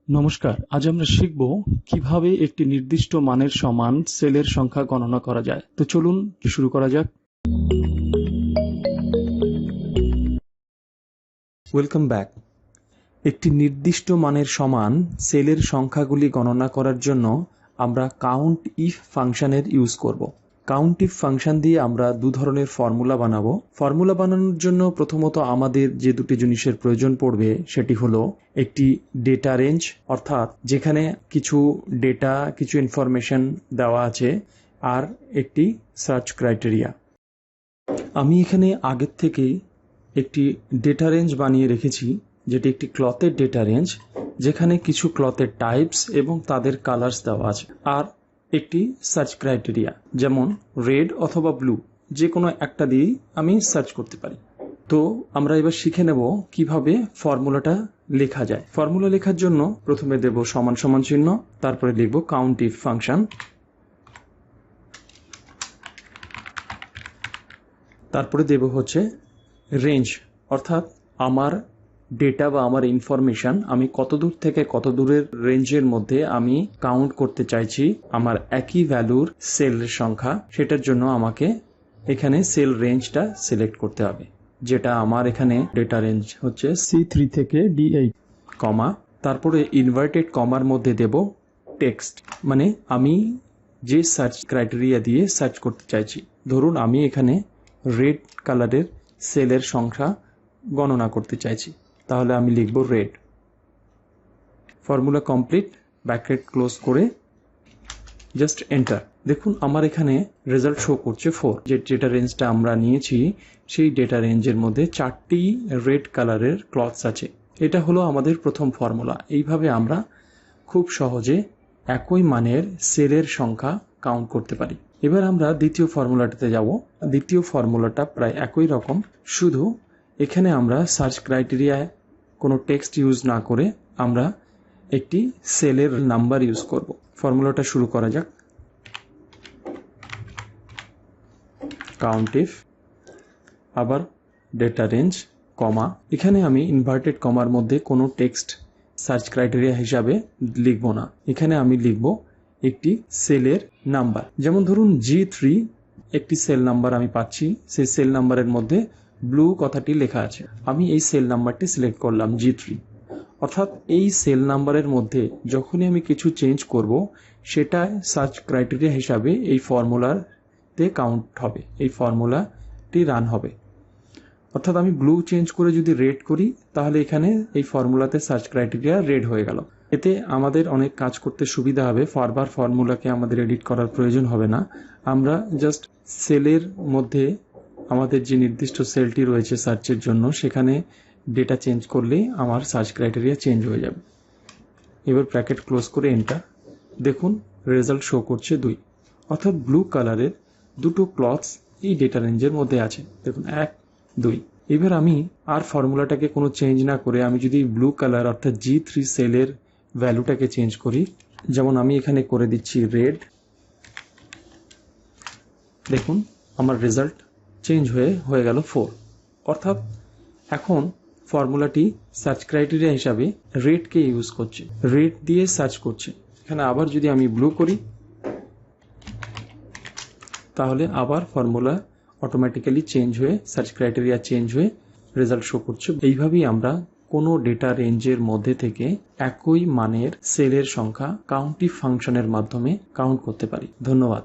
নমস্কার, আজ আমরা শিখব কিভাবে একটি নির্দিষ্ট মানের সমান সেলের সংখ্যা গণনা করা যায়। তো চলুন শুরু করা যাক। Welcome back. একটি নির্দিষ্ট মানের সমান সেলের সংখ্যাগুলি গণনা করার জন্য আমরা কাউন্ট ইফ ফাংশনের ইউজ করব। কাউন্ট ইফ ফাংশন দিয়ে আমরা দু ধরনের ফর্মুলা বানাবো। ফর্মুলা বানানোর জন্য প্রথমত আমাদের যে দুটি জিনিসের প্রয়োজন পড়বে সেটি হলো একটি ডেটা রেঞ্জ, অর্থাৎ যেখানে কিছু ডেটা, কিছু ইনফরমেশন দেওয়া আছে, আর একটি সার্চ ক্রাইটেরিয়া। আমি এখানে আগের থেকেই একটি ডেটা রেঞ্জ বানিয়ে রেখেছি, যেটি একটি ক্লথের ডেটা রেঞ্জ, যেখানে কিছু ক্লথের টাইপস এবং তাদের কালার্স দেওয়া আছে, আর একটি সার্চ ক্রাইটেরিয়া, যেমন রেড অথবা ব্লু, যে কোনো একটা দিয়েই আমি সার্চ করতে পারি। তো আমরা এবার শিখে নেব কিভাবে ফর্মুলাটা লেখা যায়। ফর্মুলা লেখার জন্য প্রথমে দেব সমান সমান চিহ্ন, তারপরে লিখব কাউন্ট ইফ ফাংশন, তারপরে দেব হচ্ছে রেঞ্জ, অর্থাৎ আমার ডেটা বা আমার ইনফরমেশন আমি কত দূর থেকে কত দূরের রেঞ্জের মধ্যে আমি কাউন্ট করতে চাইছি আমার একই ভ্যালুর সেলের সংখ্যা, সেটার জন্য আমাকে এখানে সেল রেঞ্জটা সিলেক্ট করতে হবে, যেটা আমার এখানে ডেটা রেঞ্জ হচ্ছে C3 থেকে D8, কমা, তারপরে ইনভার্টেড কমার মধ্যে দেব টেক্সট, মানে আমি যে সার্চ ক্রাইটেরিয়া দিয়ে সার্চ করতে চাইছি। ধরুন আমি এখানে রেড কালারের সেলের সংখ্যা গণনা করতে চাইছি, তাহলে আমি লিখব red. Formula complete, bracket close করে জাস্ট এন্টার। দেখুন আমার এখানে রেজাল্ট শো করছে 4। যেটা রেঞ্জটা আমরা নিয়েছি সেই ডেটা রেঞ্জের মধ্যে 4টি রেড কালারের ক্লথস আছে। এটা হলো আমাদের প্রথম ফর্মুলা। এইভাবে আমরা খুব সহজে একই মানের সেলের সংখ্যা কাউন্ট করতে পারি। এবার আমরা দ্বিতীয় ফর্মুলাটাতে যাব। দ্বিতীয় ফর্মুলাটা প্রায় একই রকম, শুধু এখানে আমরা সার্চ ক্রাইটেরিয়ায় কোনো টেক্সট ইউজ না করে আমরা একটি সেলের নাম্বার ইউজ করব। ফর্মুলাটা শুরু করা যাক। কাউন্ট ইফ, আবার ডেটা রেঞ্জ, কমা, এখানে আমি ইনভার্টেড কমার মধ্যে কোনো টেক্সট সার্চ ক্রাইটেরিয়া হিসাবে লিখব না, এখানে আমি লিখব একটি সেলের নাম্বার। যেমন ধরুন G3 একটি সেল নাম্বার আমি পাচ্ছি, সেই সেল নাম্বারের মধ্যে ব্লু কথাটি লেখা আছে, আমি এই সেল নাম্বারটি সিলেক্ট করলাম G3, অর্থাৎ এই সেল নাম্বারের মধ্যে যখনই আমি কিছু চেঞ্জ করব সেটা সার্চ ক্রাইটেরিয়া হিসাবে এই ফর্মুলাতে কাউন্ট হবে, এই ফর্মুলাটি রান হবে। অর্থাৎ আমি ব্লু চেঞ্জ করে যদি রেড করি তাহলে এখানে এই ফর্মুলাতে সার্চ ক্রাইটেরিয়া রেড হয়ে গেল। এতে আমাদের অনেক কাজ করতে সুবিধা হবে, বারবার ফর্মুলাকে আমাদের এডিট করার প্রয়োজন হবে না। আমরা জাস্ট সেলের মধ্যে আমাদের যে নির্দিষ্ট সেলটি রয়েছে সার্চের জন্য সেখানে ডেটা চেঞ্জ করলেই আমার সার্চ ক্রাইটেরিয়া চেঞ্জ হয়ে যাবে। এবার ব্র্যাকেট ক্লোজ করে এন্টার। দেখুন রেজাল্ট শো করছে 2, অর্থাৎ ব্লু কালারের দুটো ক্লথস এই ডেটা রেঞ্জের মধ্যে আছে। দেখুন 1, 2। এবার আমি আর ফর্মুলাটাকে কোনো চেঞ্জ না করে আমি যদি ব্লু কালার অর্থাৎ G3 সেলের ভ্যালুটাকে চেঞ্জ করি, যেমন আমি এখানে করে দিচ্ছি রেড, দেখুন আমার রেজাল্ট চেঞ্জ হয়ে গেল 4। অর্থাৎ এখন ফর্মুলাটি সার্চ ক্রাইটেরিয়া হিসাবে রেডকে ইউজ করছে, রেড দিয়ে সার্চ করছে। এখানে আবার যদি আমি ব্লু করি তাহলে আবার ফর্মুলা অটোমেটিক্যালি চেঞ্জ হয়ে সার্চ ক্রাইটেরিয়া চেঞ্জ হয়ে রেজাল্ট শো করছে। এইভাবেই আমরা কোনো ডেটা রেঞ্জের মধ্যে থেকে একই মানের সেলের সংখ্যা কাউন্ট ইফ ফাংশনের মাধ্যমে কাউন্ট করতে পারি। ধন্যবাদ।